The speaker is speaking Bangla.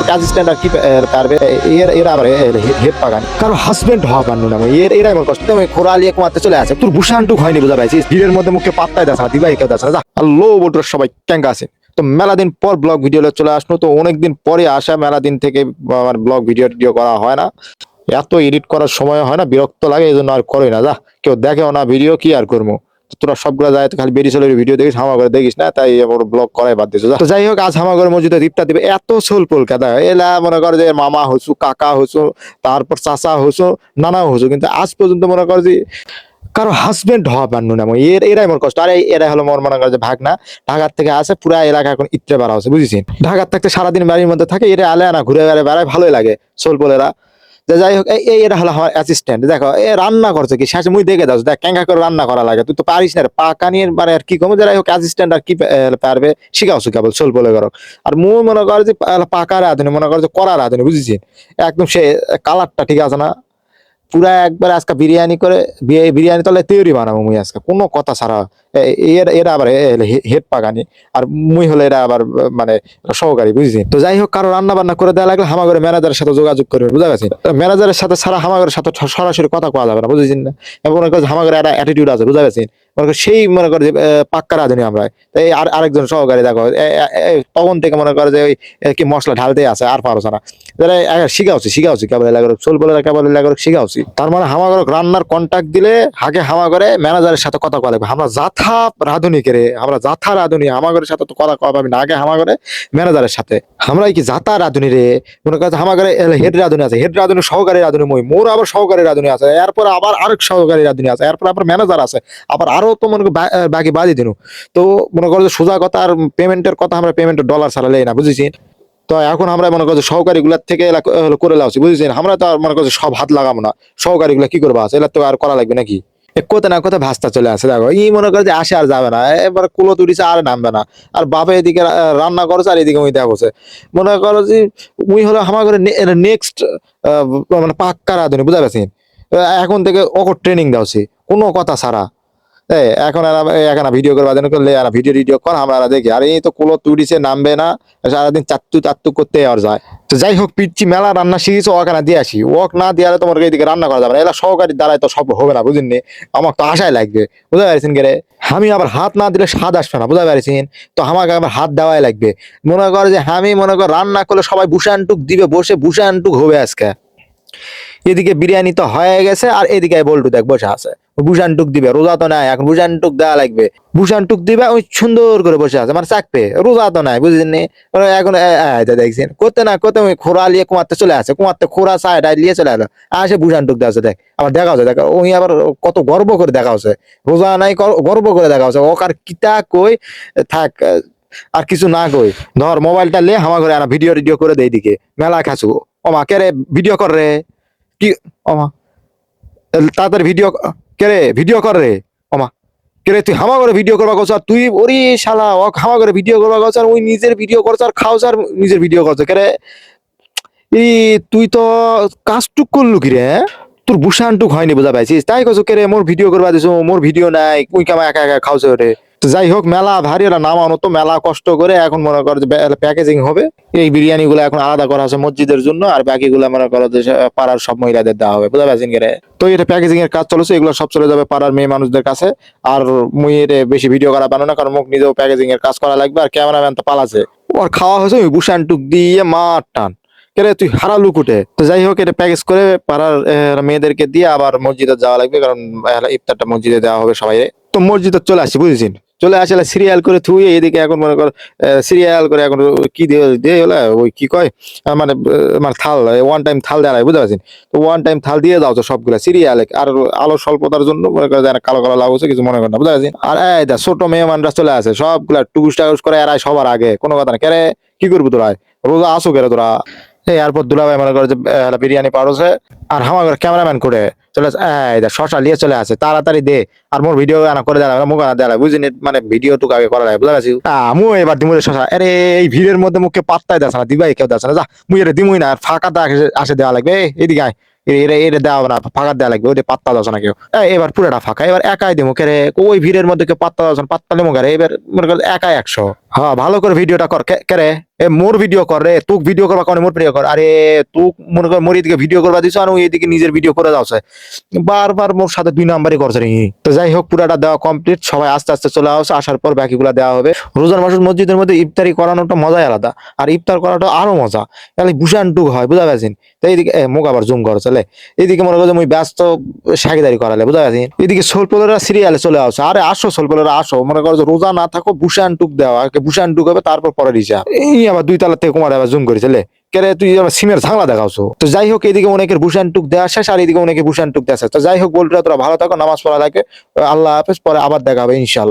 অ্যাসিস্ট্যান্ট আর কি পারবে এরা আবার হেড পাগান কারো হাজবেন্ড হওয়া পারলো না এরা এমন কষ্ট তুমি খোরা লিয়ে কমাতে চলে আসে তোর ভূষানটুক হয়নি বুঝা পাইছিস ভিড়ের মধ্যে মুখে পাত্তায় দেখা দিবাই কেউ দেখা যা হ্যালো বন্ধুরা সবাই কেঙ্কা আছে তো মেলা দিন পর ব্লগ ভিডিও চলে আসলো তো অনেকদিন পরে আসা মেলা দিন থেকে আমার ব্লগ ভিডিও করা হয় না এত এডিট করার সময় হয় না বিরক্ত লাগে এই জন্য আর করি না যা কেউ দেখেও না ভিডিও কি আর করবো তোরা সবগুলো যায় খালি বেরিয়ে চলে ভিডিও দেখিস হামাগরে দেখিস না তাই ব্লগ করাই বাদ দিছো তো যাই হোক আজ হামাগরের মসজিদে দীপটা দিবে এত সোলপোল কাদা এলা মনে করে যে মামা হসু কাকা হসু তারপর চাচা হসু নানাও হসু কিন্তু আজ পর্যন্ত মনে করে যে কারো হাজবেন্ড হওয়া পারলো না এরাই মোর কষ্ট আর এরা হলো মোর মনে করে যে ভাগনা ঢাকার থেকে আসে পুরা এলাকা এখন ইত্রে বাড়া হচ্ছে বুঝেছেন ঢাকার থাকতে সারাদিন বাড়ির মধ্যে থাকে এরা আলে আনা ঘুরে বেড়ায় ভালোই লাগে সোলপোলেরা যাই হোক এটা হলো আমার অ্যাসিস্ট্যান্ট দেখো রান্না করছে কি শেষে মুই দেখে দাও দেখ কেঙ্কা করে রান্না করা লাগে তুই তো পারিস না পাকা নিয়ে মানে আর কি কমে যাই হোক অ্যাসিস্ট্যান্ট আর কি পারবে শিখাওছো কেবল সোল বলে করো আর মুই মনে করে যে পাকার আধুনি মনে করে যে করার আধুনি বুঝেছেন একদম সে কালারটা ঠিক আছে না পুরা একবার আজকে বিরিয়ানি করে বিরিয়ানি তলে তৈরি বানাবো মুই আজকে কোনো কথা ছাড়া এরা আবার হেড পাগানি আর মুই হলে এরা আবার মানে সহকারী বুঝছি তো যাই হোক কারো রান্না বান্না করে দেওয়া লাগলে হামাগরে ম্যানেজারের সাথে যোগাযোগ করবে বুঝা গেছি ম্যানেজারের সাথে ছাড়া হামাগরের সাথে সরাসরি কথা কওয়া যাবে না বুঝেছেন না মনে করে হামাগরে একটা অ্যাটিটিউড আছে বুঝা গেছেন মনে করে সেই মনে করে যে পাক্কা রাঁধুনি আমরা তাই আরেকজন সহকারী দেখো তখন থেকে মনে করে যে ওই কি মশলা ঢালতে আছে আর পারছে না শিখাওছি কেবল এলাকার চল বলে কেবল এলাকার শিখাওছি তার মানে হামাগর রান্নার কন্ট্যাক্ট দিলে আগে হামাগরে ম্যানেজারের সাথে কথা কওয়া লাগবে আমরা জাথা রাঁধুনি কে রে আমরা জাথা রাঁধুনি হামাগরের সাথে তো কথা কওয়া পাবি না আগে হামাগরে ম্যানেজারের সাথে আমরা কি জাথা রাঁধুনি রে মনে করছে হামাগরে হেড রাঁধুনি আছে হেড রাঁধুনি সহকারী রাঁধুনি মোর আবার সহকারী রাঁধুনি আছে এরপর আবার আরেক সহকারী রাঁধুনি আছে এরপর আবার ম্যানেজার আছে আবার আরো তো মনে বাকি বাদি দিন তো মনে করো যে সোজা কথা আর পেমেন্টের কথা আমরা পেমেন্টের ডলার ছাড়া লেই না বুঝেছি তো এখন আমরা মনে করছি সহকারী গুলার থেকে করে লাউছি বুঝেছেন আমরা তো আর মনে করছি সব হাত লাগাবো না সহকারী গুলা কি করবো আছে এলা তো আর করা লাগবে নাকি কোথায় না কোথায় ভাস্তা চলে আসে দেখো ই মনে করে যে আসে আর যাবে না এবার কুলো তুলিছে আর নামবে না আর বাবা এদিকে রান্না করছে আর এদিকে ওই দেখছে মনে করো যে উই হলো আমার ঘরে নেক্সট মানে পাক্কা রাঁধুনি বুঝা গেছেন এখন থেকে ওকে ট্রেনিং দেওয়াছি কোনো কথা ছাড়া এখন এখানে ভিডিও করবা করলে ভিডিও কর আমরা দেখি আর এই তো কুলো তুড়িছে নামবে না সারাদিন চাত্তু করতে আর যায় তো যাই হোক পিচ্ছি মেলা রান্না শিখেছে ওখানে দিয়ে আসি ওক না দিয়ে তোমার এইদিকে রান্না করা যাবে না এলা সহকারী দ্বারাই তো সব হবে না বুঝিনি আমার তো আশায় লাগবে বুঝতে পারছেন কে আমি আবার হাত না দিলে স্বাদ আসবে না বুঝতে পারছেন তো আমাকে আবার হাত দেওয়াই লাগবে মনে কর যে আমি মনে কর রান্না করলে সবাই বুসানটুক দিবে বসে বুসানটুক হবে আজকে এদিকে বিরিয়ানি তো হয়ে গেছে আর এদিকে বল্টু দেখ বসে আছে বুসানটুক দিবে রোজা তো নাই এখন বুসানটুক দেওয়া লাগবে বুসানটুক দিবে ওই সুন্দর করে বসে আছে মানে চাকবে রোজা তো নাই বুঝলেন এখন দেখছেন করতে না করতে ওই খোরা লিয়ে কুমারতে চলে আসে কুমারতে খোরা চায় লিয়ে চলে আসলো আসে বুসানটুক দেওয়া দেখ আবার দেখা হচ্ছে দেখ ওই আবার কত গর্ব করে দেখা হচ্ছে রোজা নাই গর্ব করে দেখা হচ্ছে ওক আর কিতা কই থাক আর কিছু না কই ধর মোবাইলটা লে হামা করে ভিডিও করে দেই দিকে মেলা খাসু ওমা কে রে ভিডিও কর রে কি ওমা তাড়াতাড়ি ভিডিও কর রে ওমা কে রে তুই হামা করে ভিডিও করবা করছ আর তুই ওরে শালা ও হামা করে ভিডিও করবা করছ আর ওই নিজের ভিডিও করছ আর খাওছ আর নিজের ভিডিও করছ কে রে এই তুই তো কাজটুক করলু কি রে তোর বুসানটুক হয়নি বুঝা পাইছিস তাই কছ কে রে মোর ভিডিও করবা দিছো মোর ভিডিও নাই তুই কামা একা একা খাওছ রে তো যাই হোক মেলা ভারী ওরা নামানো তো মেলা কষ্ট করে এখন মনে করো প্যাকেজিং হবে এই বিরিয়ানি গুলো এখন আলাদা করা হচ্ছে মসজিদের জন্য আর বাকি গুলো মনে করো যে পাড়ার সব মহিলাদের দেওয়া হবে বুঝতে পারছেন কে তো এটা প্যাকেজিং এর কাজ চলেছে এগুলো সব চলে যাবে পাড়ার মেয়ে মানুষদের কাছে আর মুই এটা বেশি ভিডিও করা পানো না কারণ মুখ নিজেও প্যাকেজিং এর কাজ করা লাগবে আর ক্যামেরাম্যান তো পালাছে ওর খাওয়া হয়েছে ওই বুসানটুক দিয়ে মার টান কেরে তুই হারালু কুটে তো যাই হোক এটা প্যাকেজ করে পাড়ার মেয়েদেরকে দিয়ে আবার মসজিদে যাওয়া লাগবে কারণ ইফতারটা মসজিদে দেওয়া হবে সবাই তো মসজিদে চলে আসছি বুঝেছেন চলে আসলে সিরিয়াল করে থুই এদিকে এখন মনে কর সিরিয়াল করে এখন কি দিয়ে হলো ওই কি কয় মানে মানে থাল ওয়ান টাইম থাল দেওয়া বুঝতে পারছেন তো ওয়ান টাইম থাল দিয়ে দাও তো সবগুলা সিরিয়ালে আর আলো স্বল্পতার জন্য মনে করে কালো কালো লাভ হচ্ছে কিছু মনে করেন না বুঝতে পারছেন আর এই দা ছোট মেহমানরা চলে আসে সবগুলা টুকুস টাকুস করে এরাই সবার আগে কোনো কথা না কেরে কি করবি তোরা রোজা আসো কেরে তোরা এরপর দুলাভাই মনে করে যে বিরিয়ানি পারছে আর আমার ক্যামেরাম্যান করে চলে শশা নিয়ে চলে আসে তাড়াতাড়ি দে আর মোর ভিডিও আনা করে দেওয়া মুখ আনা দেওয়া বুঝিনি মানে ভিডিও টুকু আগে করা বুঝতে পারছি আমু এবার দিমু শশা আরে এই ভিড়ের মধ্যে মুখে পাত্তাই দেয় না দিবাই কেউ দেয় না যা মুই এটা দিমুই না আর ফাঁকাতে আসে দেওয়া লাগবে এদিকে আয় এটা দেওয়া না ফাঁকা দেওয়া লাগবে ওইটা পাত্তা দাও না কেউ এবার পুরোটা ফাঁকা এবার একাই দিমু কে ওই ভিড়ের মধ্যে কেউ পাত্তা দাও পাত্তা দিমু এবার মনে কর একাই 100 হ্যাঁ ভালো করে ভিডিওটা কর কে রে এ মোর ভিডিও কর রে তুক ভিডিও করবা কোন মোর ভিডিও কর আরে তুক মনে কর মোর এদিকে ভিডিও করবা দিছ আর ওই এদিকে নিজের ভিডিও করে দাওছে বারবার মোর সাথে 2 নাম্বারই করছে রে তো যাই হোক পুরাটা দেওয়া কমপ্লিট সবাই আস্তে আস্তে চলে আসছে আসার পর বাকিগুলা দেওয়া হবে রোজার মাসের মসজিদের মধ্যে ইফতারি করানোটা মজাই আলাদা আর ইফতার করাটা আরো মজা তাহলে ভূষান টুক হয় বুঝা পারছেন তো এইদিকে মুখ আবার জুম করে চলে এইদিকে মনে করছে মুই ব্যস্ত সাগিদারি করালে বুঝা পারছেন এদিকে সোলপোলেরা সিরিয়ালে চলে আসছে আরে আসো সোলপোলেরা আসো মনে করো যে রোজা না থাকো ভূষান টুক দেওয়া আগে ভূষান টুক হবে তারপর পরে রিসা এই আবার 2 তলা থেকে কুমার আবার জুম করে চলে কেরে তুই আবার সিমের ঝাংলা দেখাওছো তো যাই হোক এদিকে অনেকের ভূষান টুক দেওয়া শেষ আর এদিকে অনেকে ভূষান টুক দেওয়া শেষ তো যাই হোক বলটা তোরা ভালো থাকো নামাজ পড়া থাকে আল্লাহ হাফেজ পরে আবার দেখা হবে ইনশাল্লাহ।